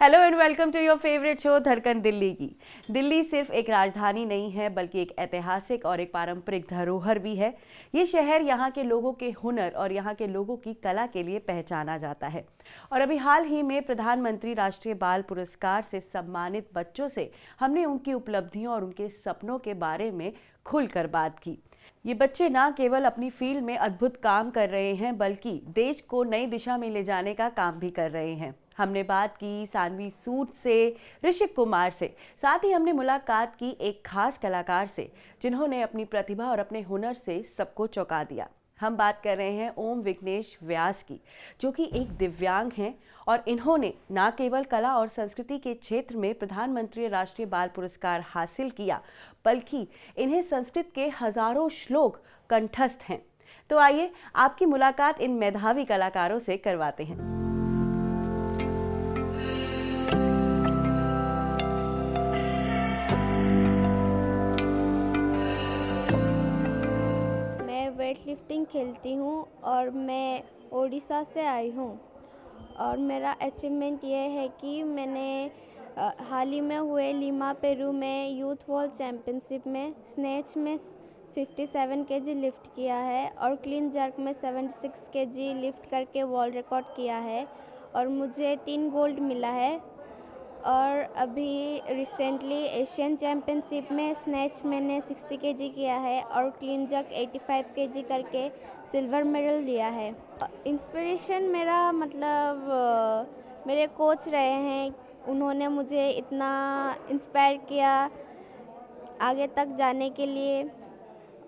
Hello and welcome to your favourite show Dhadkan Delhi की। दिल्ली सिर्फ एक राजधानी नहीं है बल्कि एक ऐतिहासिक और एक पारंपरिक धरोहर भी है। ये शहर यहाँ के लोगों के हुनर और यहाँ के लोगों की कला के लिए पहचाना जाता है। और अभी हाल ही में प्रधानमंत्री राष्ट्रीय बाल पुरस्कार से सम्मानित बच्चों से हमने उनकी उपलब्धियों और उनके सपनों के बारे में खुलकर बात की। ये बच्चे न केवल अपनी फील्ड में अद्भुत काम कर रहे हैं बल्कि देश को नई दिशा में ले जाने का काम भी कर रहे हैं। हमने बात की सानवी सूद से, ऋषिक कुमार से, साथ ही हमने मुलाकात की एक खास कलाकार से जिन्होंने अपनी प्रतिभा और अपने हुनर से सबको चौंका दिया। हम बात कर रहे हैं ओम विघ्नेश व्यास की, जो कि एक दिव्यांग हैं और इन्होंने न केवल कला और संस्कृति के क्षेत्र में प्रधानमंत्री राष्ट्रीय बाल पुरस्कार हासिल किया बल्कि इन्हें संस्कृत के हजारों श्लोक कंठस्थ हैं। तो आइए आपकी मुलाकात इन मेधावी कलाकारों से करवाते हैं। वेट लिफ्टिंग खेलती हूँ और मैं ओडिशा से आई हूँ और मेरा अचीवमेंट ये है कि मैंने हाल ही में हुए लीमा पेरू में यूथ वर्ल्ड चैम्पियनशिप में स्नैच में 57 केजी लिफ्ट किया है और क्लीन जर्क में 76 केजी लिफ्ट करके वर्ल्ड रिकॉर्ड किया है और मुझे 3 गोल्ड मिला है। और अभी रिसेंटली एशियन चैम्पियनशिप में स्नैच मैंने 60 केजी किया है और क्लीन जर्क 85 केजी करके सिल्वर मेडल लिया है। इंस्पिरेशन मेरा मेरे कोच रहे हैं, उन्होंने मुझे इतना इंस्पायर किया आगे तक जाने के लिए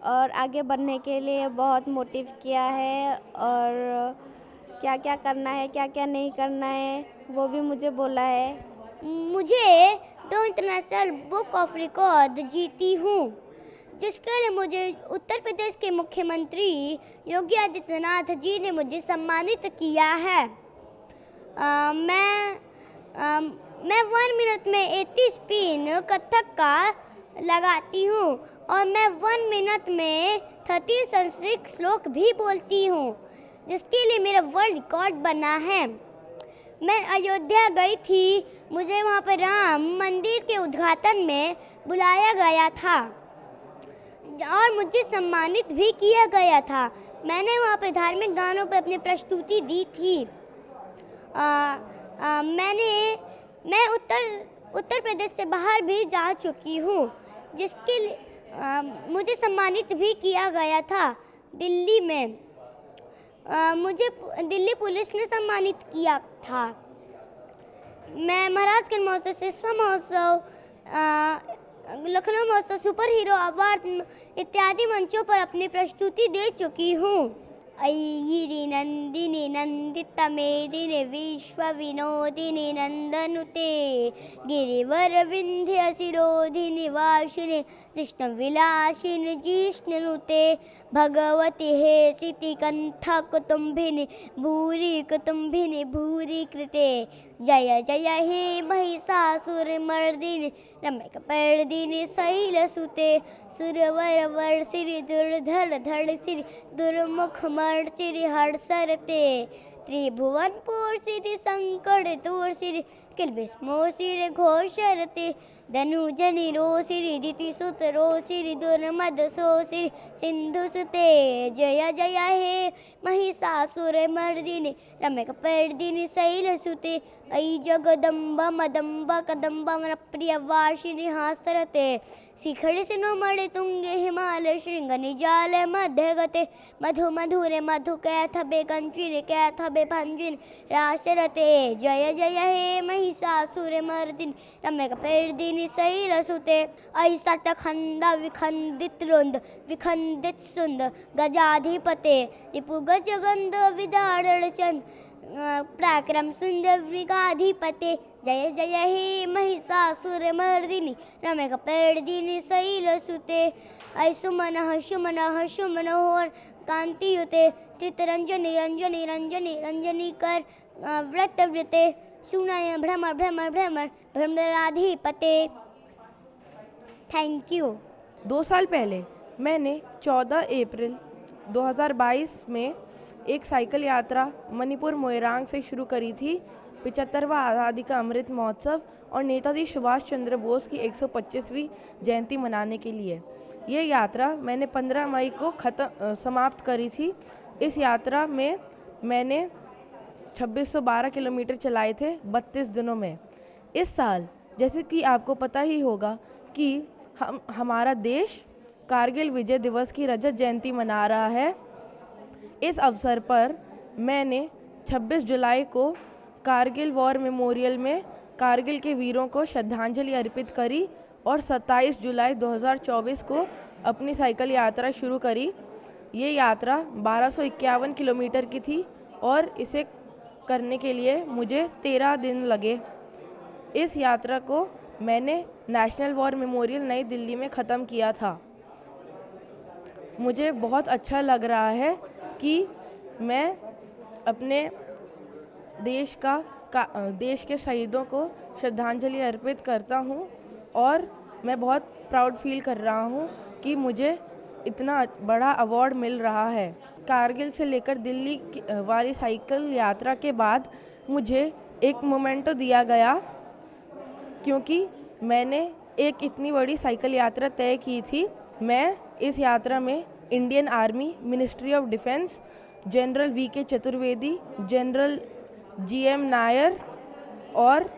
और आगे बढ़ने के लिए बहुत मोटिव किया है और क्या क्या करना है क्या क्या नहीं करना है वो भी मुझे बोला है। मुझे 2 इंटरनेशनल बुक ऑफ रिकॉर्ड जीती हूँ जिसके लिए मुझे उत्तर प्रदेश के मुख्यमंत्री योगी आदित्यनाथ जी ने मुझे सम्मानित किया है। मैं 1 मिनट में 80 स्पिन कथक का लगाती हूँ और मैं 1 मिनट में 30 संस्कृत श्लोक भी बोलती हूँ जिसके लिए मेरा वर्ल्ड रिकॉर्ड बना है। मैं अयोध्या गई थी, मुझे वहाँ पर राम मंदिर के उद्घाटन में बुलाया गया था और मुझे सम्मानित भी किया गया था। मैंने वहाँ पर धार्मिक गानों पर अपनी प्रस्तुति दी थी। मैं उत्तर प्रदेश से बाहर भी जा चुकी हूँ जिसके लिए मुझे सम्मानित भी किया गया था दिल्ली में। मुझे दिल्ली पुलिस ने सम्मानित किया था। मैं महाराजगंज महोत्सव, सिसवा महोत्सव, लखनऊ महोत्सव, सुपर हीरो अवार्ड इत्यादि मंचों पर अपनी प्रस्तुति दे चुकी हूँ। ऐगिरि नंदिनी नंदित मेदिनी विश्व विनोदिनी नंदनुते गिरिवर विंध्य शिरोधिनी वासिनी कृष्ण विलासिनी जिष्णुते भगवती हे सिति कंठ कुटुंबिनी भूरि कृते जय जय हे महिषासुर मर्दिनी रम्यकपर्दिनी शैलसुते सुरवर वर्षिरि दुर्धर धड़ सिरि दुर्मुख मर्षिरि हर्षरते त्रिभुवनपुर सिरि संकट दूर सिरि किलबिस्मो सिरि घोषरते धनुजनि रोसिरि दिति सुत रोसिरि दुर्मद सोसिरि सिंधु सुते जय जय हे महिषासुर मर्दिनी रम्यकपर्दिनी शैलसुते ऐ जगदम्ब मदम्ब कदम्ब प्रिय वासिनी हास्तरते शिखर सिनो मणि तुंगे हिमालय श्रृंग निजाल मध्य गते मधु मधुरे मधु कैथबे कंचिन कैथबे भंजिन राशरते जय जय हे महिषासुर मर्दिनी रम्यकपर्दिनी शैलसुते ऐसा खंड विखंडित रुंद विखंडित सुंद गजाधिपते रिपु गजगंध विदारण चंद पराक्रम सुंदर मृगाधिपते जय जय हे महिषासुर मर्दिनी रम्यकपर्दिनी शैलसुते ऐ सुमन होर कांतियुते श्रितरंजनी रंजनी रंजनी रंजनी कर व्रतवृते सुनय भ्रमर भ्रमर भ्रमर भ्रमराधिपते। Thank you. 2 साल पहले मैंने 14 अप्रैल 2022 में एक साइकिल यात्रा मणिपुर मोइरांग से शुरू करी थी 75वां आज़ादी का अमृत महोत्सव और नेताजी सुभाष चंद्र बोस की 125वीं जयंती मनाने के लिए। ये यात्रा मैंने 15 मई को समाप्त करी थी। इस यात्रा में मैंने 2612 किलोमीटर चलाए थे 32 दिनों में। इस साल जैसे कि आपको पता ही होगा कि हमारा देश कारगिल विजय दिवस की रजत जयंती मना रहा है। इस अवसर पर मैंने 26 जुलाई को कारगिल वॉर मेमोरियल में कारगिल के वीरों को श्रद्धांजलि अर्पित करी और 27 जुलाई 2024 को अपनी साइकिल यात्रा शुरू करी। ये यात्रा 1251 किलोमीटर की थी और इसे करने के लिए मुझे 13 दिन लगे। इस यात्रा को मैंने नेशनल वॉर मेमोरियल नई दिल्ली में ख़त्म किया था। मुझे बहुत अच्छा लग रहा है कि मैं अपने देश के शहीदों को श्रद्धांजलि अर्पित करता हूँ और मैं बहुत प्राउड फील कर रहा हूँ कि मुझे इतना बड़ा अवार्ड मिल रहा है। कारगिल से लेकर दिल्ली वाली साइकिल यात्रा के बाद मुझे एक मोमेंटो दिया गया, क्योंकि मैंने एक इतनी बड़ी साइकिल यात्रा तय की थी। मैं इस यात्रा में Indian Army, Ministry of Defence, General VK Chaturvedi, General GM Nair और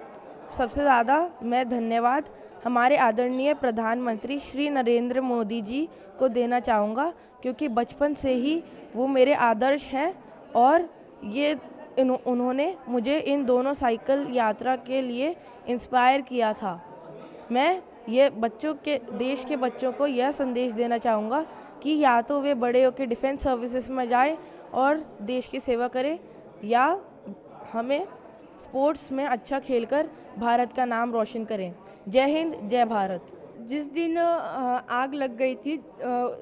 सबसे ज़्यादा मैं धन्यवाद हमारे आदरणीय प्रधानमंत्री श्री नरेंद्र मोदी जी को देना चाहूँगा, क्योंकि बचपन से ही वो मेरे आदर्श हैं और उन्होंने मुझे इन दोनों साइकिल यात्रा के लिए इंस्पायर किया था। मैं ये देश के बच्चों को यह संदेश देना चाहूँगा कि या तो वे बड़े होकर डिफेंस सर्विसेज में जाएं और देश की सेवा करें, या हमें स्पोर्ट्स में अच्छा खेलकर भारत का नाम रोशन करें। जय हिंद, जय भारत। जिस दिन आग लग गई थी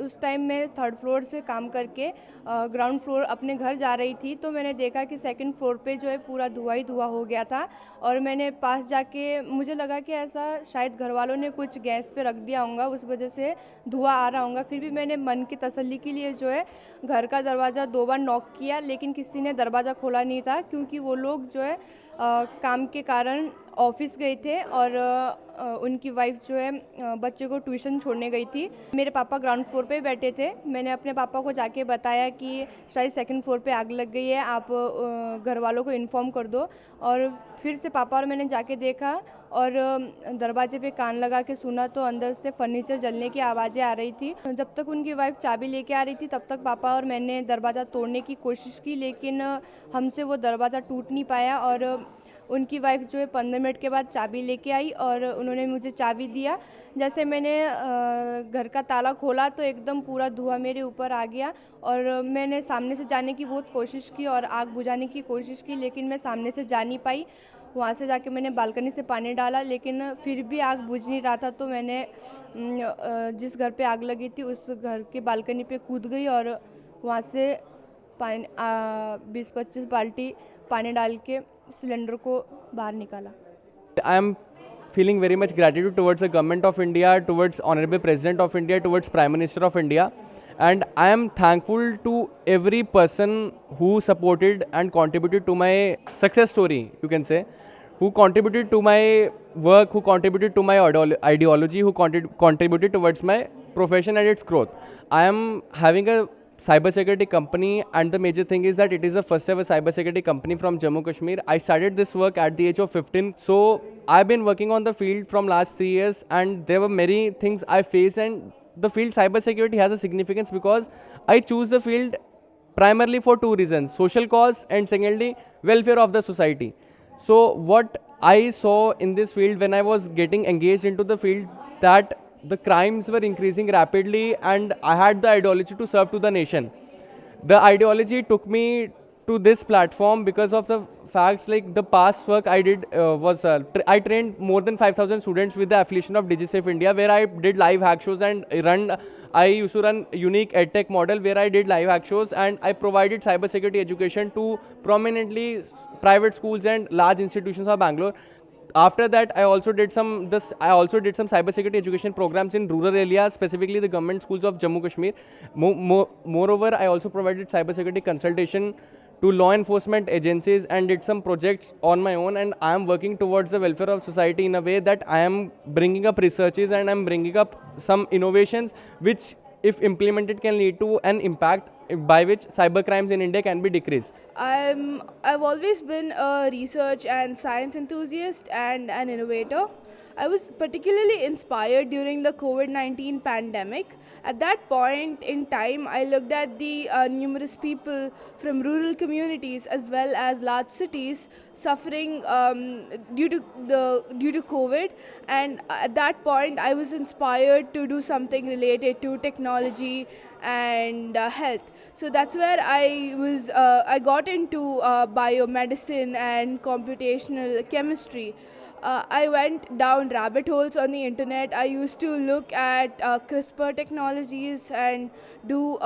उस टाइम मैं 3rd फ्लोर से काम करके ग्राउंड फ्लोर अपने घर जा रही थी, तो मैंने देखा कि 2nd फ्लोर पे जो है पूरा धुआं ही धुआं हो गया था। और मैंने पास जाके मुझे लगा कि ऐसा शायद घर वालों ने कुछ गैस पे रख दिया होगा, उस वजह से धुआं आ रहा होगा। फिर भी मैंने मन की तसल्ली के लिए जो है घर का दरवाज़ा 2 बार नॉक किया, लेकिन किसी ने दरवाज़ा खोला नहीं था, क्योंकि वो लोग जो है काम के कारण ऑफिस गए थे और उनकी वाइफ जो है बच्चे को ट्यूशन छोड़ने गई थी। मेरे पापा ग्राउंड फ्लोर पे बैठे थे। मैंने अपने पापा को जाके बताया कि शायद 2nd फ्लोर पे आग लग गई है, आप घर वालों को इन्फॉर्म कर दो। और फिर से पापा और मैंने जाके देखा और दरवाजे पे कान लगा के सुना तो अंदर से फर्नीचर जलने की आवाज़ें आ रही थी। जब तक उनकी वाइफ चाबी लेके आ रही थी तब तक पापा और मैंने दरवाज़ा तोड़ने की कोशिश की, लेकिन हमसे वो दरवाज़ा टूट नहीं पाया। और उनकी वाइफ जो है 15 मिनट के बाद चाबी लेके आई और उन्होंने मुझे चाबी दिया। जैसे मैंने घर का ताला खोला तो एकदम पूरा धुआं मेरे ऊपर आ गया और मैंने सामने से जाने की बहुत कोशिश की और आग बुझाने की कोशिश की, लेकिन मैं सामने से जा नहीं पाई। वहाँ से जाके मैंने बालकनी से पानी डाला, लेकिन फिर भी आग बुझ नहीं रहा था। तो मैंने जिस घर पे आग लगी थी उस घर के बालकनी पे कूद गई और वहाँ से 20-25 बाल्टी पानी डाल के सिलेंडर को बाहर निकाला। I am feeling very much gratitude towards the government of India, towards Honorable President of India, towards Prime Minister of India, and I am thankful to every person who supported and contributed to my success story, you can say, who contributed to my work, who contributed to my ideology, who contributed towards my profession and its growth. I am having a cybersecurity company, and the major thing is that it is the first ever cybersecurity company from Jammu Kashmir. I started this work at the age of 15, so I've been working on the field from last 3 years, and there were many things I faced, and the field cybersecurity has a significance because I choose the field primarily for 2 reasons: social cause and secondly welfare of the society. So what I saw in this field when I was getting engaged into the field, that the crimes were increasing rapidly and I had the ideology to serve to the nation. The ideology took me to this platform because of the facts, like the past work I did was I trained more than 5,000 students with the affiliation of DigiSafe India, where I did live hack shows and I used to run unique edtech model where I did live hack shows, and I provided cybersecurity education to prominently private schools and large institutions of Bangalore. After that, I also did some cybersecurity education programs in rural areas, specifically the government schools of Jammu Kashmir. Moreover, I also provided cybersecurity consultation to law enforcement agencies and did some projects on my own, and I am working towards the welfare of society in a way that I am bringing up researches and I am bringing up some innovations which, if implemented, can lead to an impact by which cyber crimes in India can be decreased. I've always been a research and science enthusiast and an innovator. I was particularly inspired during the COVID-19 pandemic. At that point in time, I looked at the numerous people from rural communities as well as large cities suffering due to COVID, and at that point, I was inspired to do something related to technology and health. So that's where I got into biomedicine and computational chemistry. I went down rabbit holes on the internet. I used to look at CRISPR technologies and do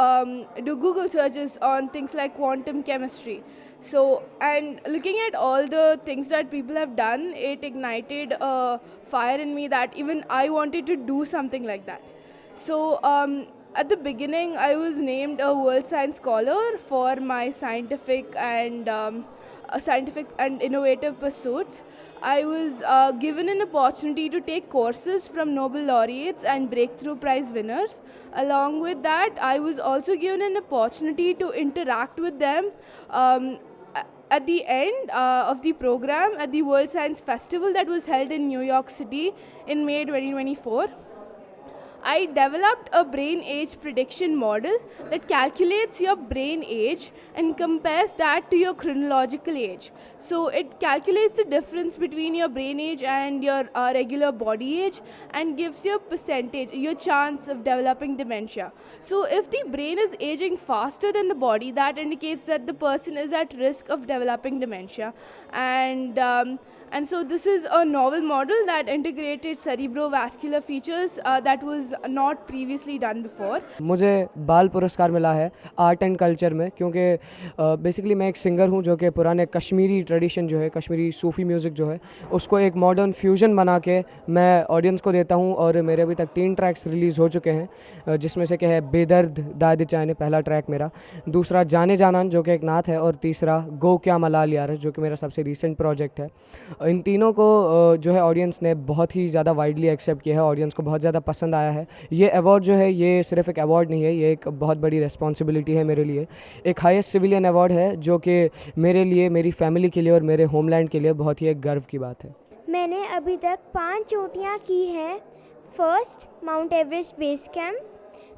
Google searches on things like quantum chemistry. So, and looking at all the things that people have done, it ignited a fire in me that even I wanted to do something like that. So, at the beginning, I was named a World Science Scholar for my scientific and innovative pursuits. I was given an opportunity to take courses from Nobel laureates and breakthrough prize winners. Along with that, I was also given an opportunity to interact with them at the end of the program at the World Science Festival that was held in New York City in May 2024. I developed a brain age prediction model that calculates your brain age and compares that to your chronological age. So it calculates the difference between your brain age and your regular body age and gives you a percentage, your chance of developing dementia. So if the brain is aging faster than the body, that indicates that the person is at risk of developing dementia. And so this is a novel model that integrated cerebrovascular features that was not previously done before. मुझे बाल पुरस्कार मिला है art and culture में, क्योंकि basically मैं एक singer हूँ जो कि पुराने कश्मीरी ट्रेडिशन जो है, कश्मीरी सूफ़ी म्यूज़िक जो है, उसको एक मॉडर्न फ्यूजन बना के मैं ऑडियंस को देता हूँ। और मेरे अभी तक 3 ट्रैक्स रिलीज़ हो चुके हैं, जिसमें से क्या है बेदर्द दाद चाहने पहला ट्रैक मेरा, दूसरा जाने जानान जो कि एक नात है, और तीसरा गो क्या मलाल यार जो कि मेरा सबसे रीसेंट प्रोजेक्ट है। इन तीनों को जो है ऑडियंस ने बहुत ही ज़्यादा वाइडली एक्सेप्ट किया है, ऑडियंस को बहुत ज़्यादा पसंद आया है। ये अवार्ड जो है ये सिर्फ एक अवार्ड नहीं है, ये एक बहुत बड़ी रिस्पॉन्सिबिलिटी है मेरे लिए। एक हाईएस्ट सिविलियन अवार्ड है जो कि मेरे लिए, मेरी फैमिली के लिए और मेरे होमलैंड के लिए बहुत ही एक गर्व की बात है। मैंने अभी तक 5 चोटियाँ की हैं। First Mount Everest base camp,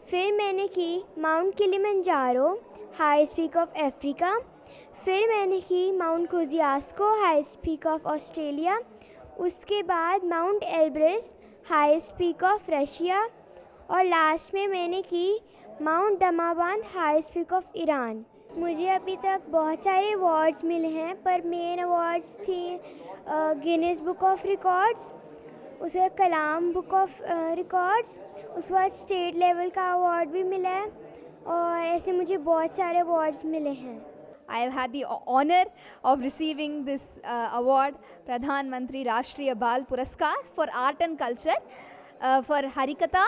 फिर मैंने की Mount Kilimanjaro highest peak of Africa, फिर मैंने की Mount Kosciuszko highest peak of Australia, उसके बाद Mount Elbrus highest peak of Russia, और लास्ट में मैंने की Mount Damavand highest peak of Iran. मुझे अभी तक बहुत सारे अवार्ड्स मिले हैं, पर मेन अवार्ड्स थी गिनीज बुक ऑफ रिकॉर्ड्स, उसे कलाम बुक ऑफ रिकॉर्ड्स, उसके बाद स्टेट लेवल का अवार्ड भी मिला है, और ऐसे मुझे बहुत सारे अवार्ड्स मिले हैं। I have had the honor of receiving this award, Pradhan Mantri Rashtriya Bal Puraskar for art and culture for Harikatha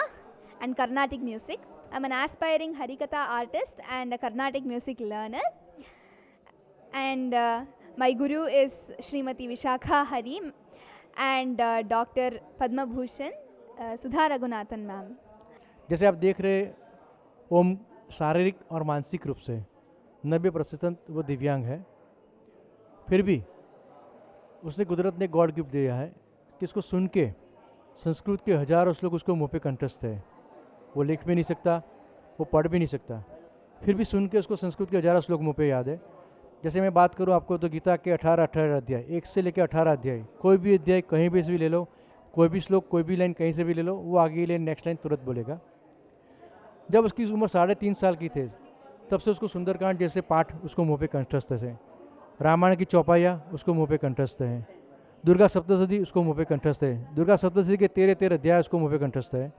and Carnatic music. I'm an aspiring Harikatha artist and a Carnatic music learner. And my guru is Srimati Vishakha Hari and Dr. Padma Bhushan Sudha Raghunathan ma'am. जैसे आप देख रहे ओम शारीरिक और मानसिक रूप से 90% वो दिव्यांग है, फिर भी उसने कुदरत ने गॉड गिफ्ट दिया है कि इसको सुन के संस्कृत के हज़ारों श्लोक उसको मुँह पे कंठस्थ है। वो लिख भी नहीं सकता, वो पढ़ भी नहीं सकता, फिर भी सुन के उसको संस्कृत के हज़ारों श्लोक मुँह पे याद है। जैसे मैं बात करूँ आपको तो गीता के 18 अध्याय, 1 से लेकर 18 अध्याय, कोई भी अध्याय कहीं भी से भी ले लो, कोई भी श्लोक कोई भी लाइन कहीं से भी ले लो, वो आगे लाइन नेक्स्ट लाइन तुरंत बोलेगा। जब उसकी उम्र 3.5 साल की थी तब से उसको सुंदरकांड जैसे पाठ उसको मुँह पे कंठस्थ है, रामायण की चौपाइयाँ उसको मुँह पे कंठस्थ हैं, दुर्गा सप्तशती उसको मुँह पे कंठस्थ है, दुर्गा सप्तशती के 13 अध्याय उसको मुँह पे कंठस्थ है।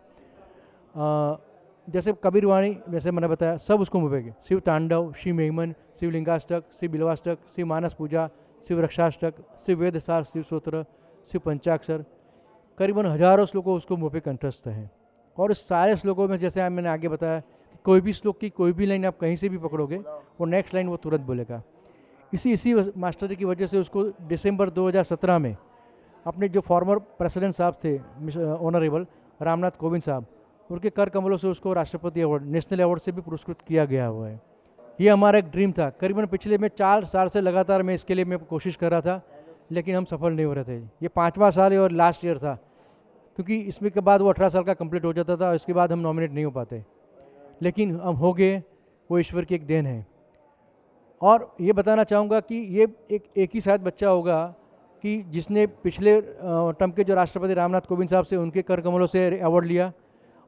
जैसे कबीर वाणी, वैसे मैंने बताया सब उसको मुँह पे, शिव तांडव, शिव मेहमन, शिव लिंगाष्टक, शिव बिलवाष्टक, शिव मानस पूजा, शिव रक्षाष्टक, शिव वेदसार, शिव सूत्र, शिव पंचाक्षर, करीबन हज़ारों श्लोकों उसको मुँह पे कंठस्थ हैं। और इस सारे श्लोकों में जैसे मैंने आगे बताया कि कोई भी श्लोक की कोई भी लाइन आप कहीं से भी पकड़ोगे वो नेक्स्ट लाइन वो तुरंत बोलेगा। इसी मास्टरी की वजह से उसको दिसंबर 2017 में अपने जो फॉर्मर प्रेसिडेंट साहब थे ऑनरेबल रामनाथ कोविंद साहब, उनके कर कमलों से उसको राष्ट्रपति अवार्ड, नेशनल अवार्ड से भी पुरस्कृत किया गया हुआ है। ये हमारा एक ड्रीम था। करीबन पिछले में 4 साल से लगातार मैं इसके लिए मैं कोशिश कर रहा था, लेकिन हम सफल नहीं हो रहे थे। ये 5वां साल है और लास्ट ईयर था, क्योंकि इसमें के बाद वो 18 साल का कंप्लीट हो जाता था, इसके बाद हम नॉमिनेट नहीं हो पाते, लेकिन हम हो गए। वो ईश्वर की एक देन है। और ये बताना चाहूँगा कि ये एक ही शायद बच्चा होगा कि जिसने पिछले टर्म के जो राष्ट्रपति रामनाथ कोविंद साहब से उनके कर कमलों से अवार्ड लिया,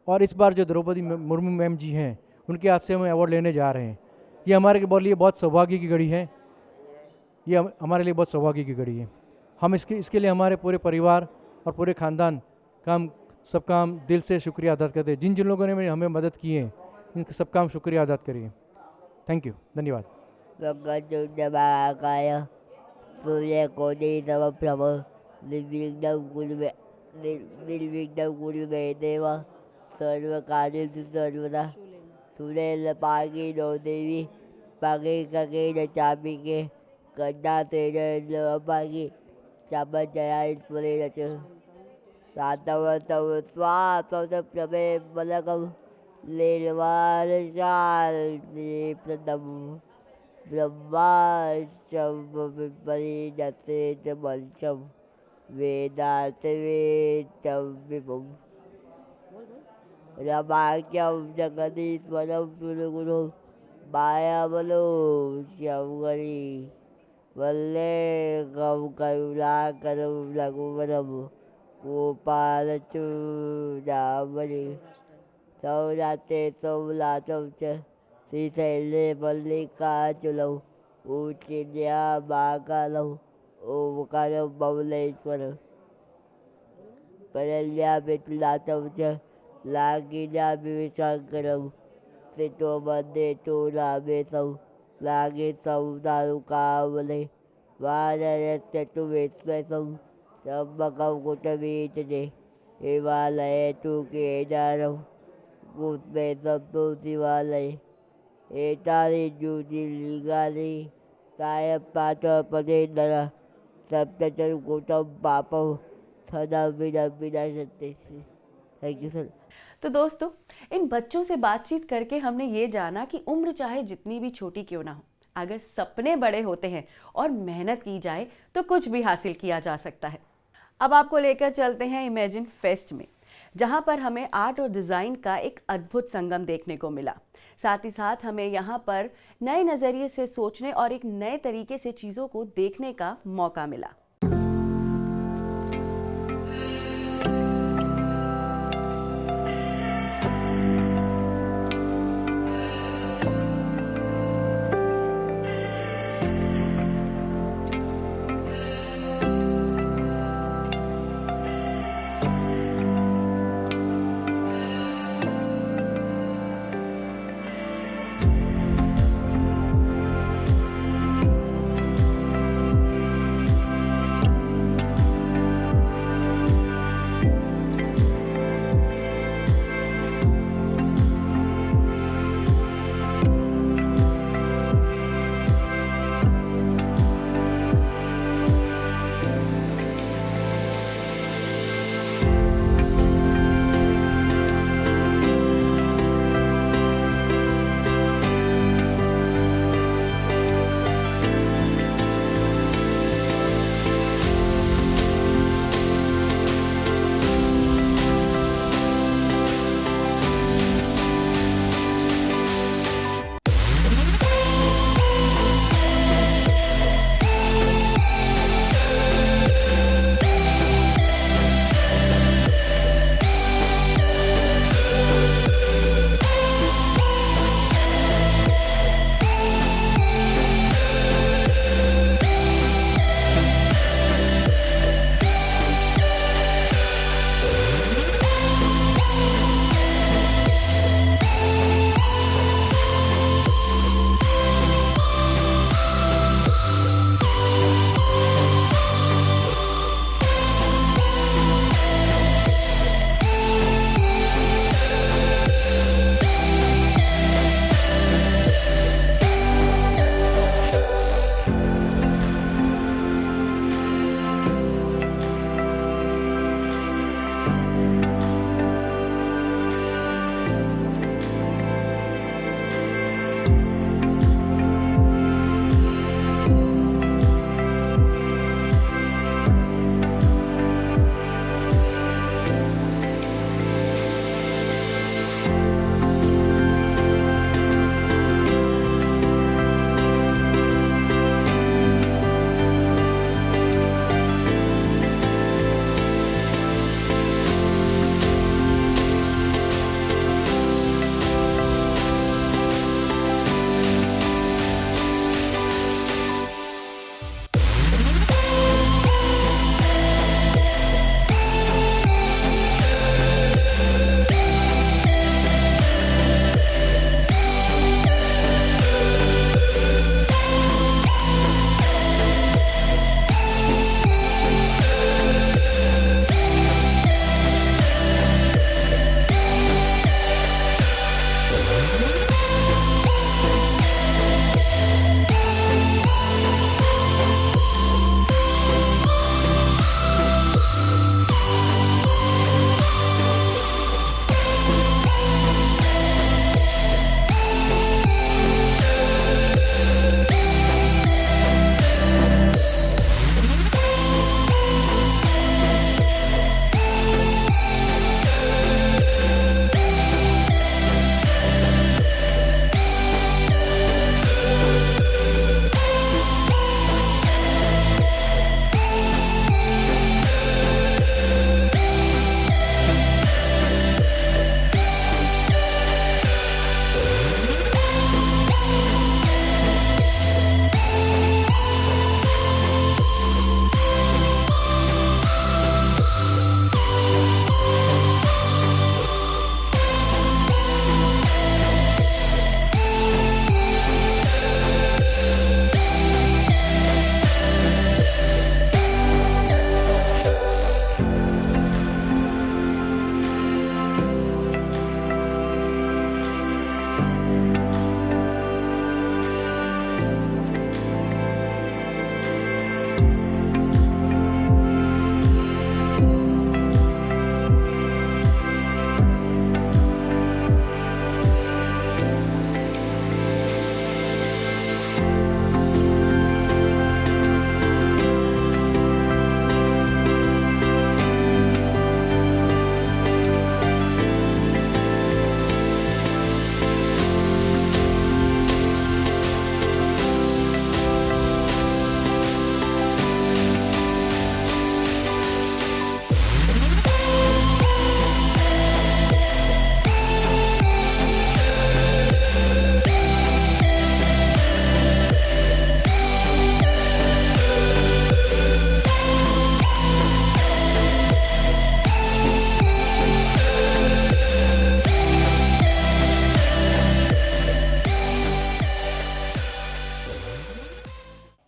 और इस बार जो द्रौपदी मुर्मू मैम जी हैं उनके हाथ से हम अवार्ड लेने जा रहे हैं। ये हमारे लिए बहुत सौभाग्य की घड़ी है। ये हमारे लिए बहुत सौभाग्य की घड़ी है। हम इसके लिए हमारे पूरे परिवार और पूरे ख़ानदान सबका हम दिल से शुक्रिया अदा करते हैं। जिन लोगों ने हमें मदद की है, इनका सबका हम शुक्रिया अदा करिए। थैंक यू, धन्यवाद। सर्वदा सुरेल पागी नो देवी पागे कगे न चाबी के कन्या तेरे पागी चाबा जया इसपरे रच सातव तव स्वातव प्रभे बलकम लेलवार चाल प्रदम ब्रह्मा शव विपरी जते जमंशम वेदांत वेदम विभुम रमाक्यम जगदीश्वरम सुरगुरु मायावलो श्यामगरी वल्ले गम करुणा करम रघुवरम गोपालचू रामरी सौराते सौलाचम च श्रीशैले मल्लिकार्जुनौ ऊचिन्या महाकालौ ओंकारं बमलेश्वरं परल्या विठलाचम च लागिन्या विशांकरं सितो वन्दे तु रामेशौ लागे सौदारुकावले वानरस्य तु विश्वेशं त्र्यम्बकं कुटवीचने हिमालये तु केदारं कुस्मेशं तु शिवालये एतानि ज्योतिर्लिङ्गानि कायपाठपदे नरः सप्तचतुर्भुजं पापं सदा विनाशन्ति। Thank you sir. तो दोस्तों, इन बच्चों से बातचीत करके हमने ये जाना कि उम्र चाहे जितनी भी छोटी क्यों ना हो, अगर सपने बड़े होते हैं और मेहनत की जाए तो कुछ भी हासिल किया जा सकता है। अब आपको लेकर चलते हैं इमेजिन फेस्ट में, जहां पर हमें आर्ट और डिज़ाइन का एक अद्भुत संगम देखने को मिला। साथ ही साथ हमें यहाँ पर नए नज़रिए से सोचने और एक नए तरीके से चीज़ों को देखने का मौका मिला।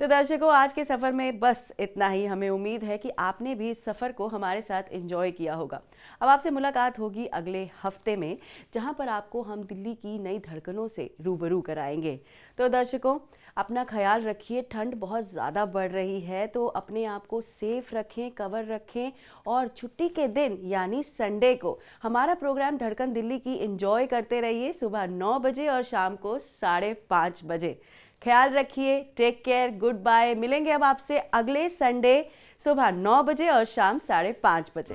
तो दर्शकों, आज के सफ़र में बस इतना ही। हमें उम्मीद है कि आपने भी इस सफ़र को हमारे साथ एंजॉय किया होगा। अब आपसे मुलाकात होगी अगले हफ्ते में, जहां पर आपको हम दिल्ली की नई धड़कनों से रूबरू कराएंगे। तो दर्शकों, अपना ख्याल रखिए। ठंड बहुत ज़्यादा बढ़ रही है, तो अपने आप को सेफ रखें, कवर रखें और छुट्टी के दिन यानी संडे को हमारा प्रोग्राम धड़कन दिल्ली की एंजॉय करते रहिए, सुबह 9 बजे और शाम को 5:30 बजे। ख्याल रखिए, टेक केयर, गुड बाय। मिलेंगे अब आपसे अगले संडे सुबह 9 बजे और शाम 5:30 बजे।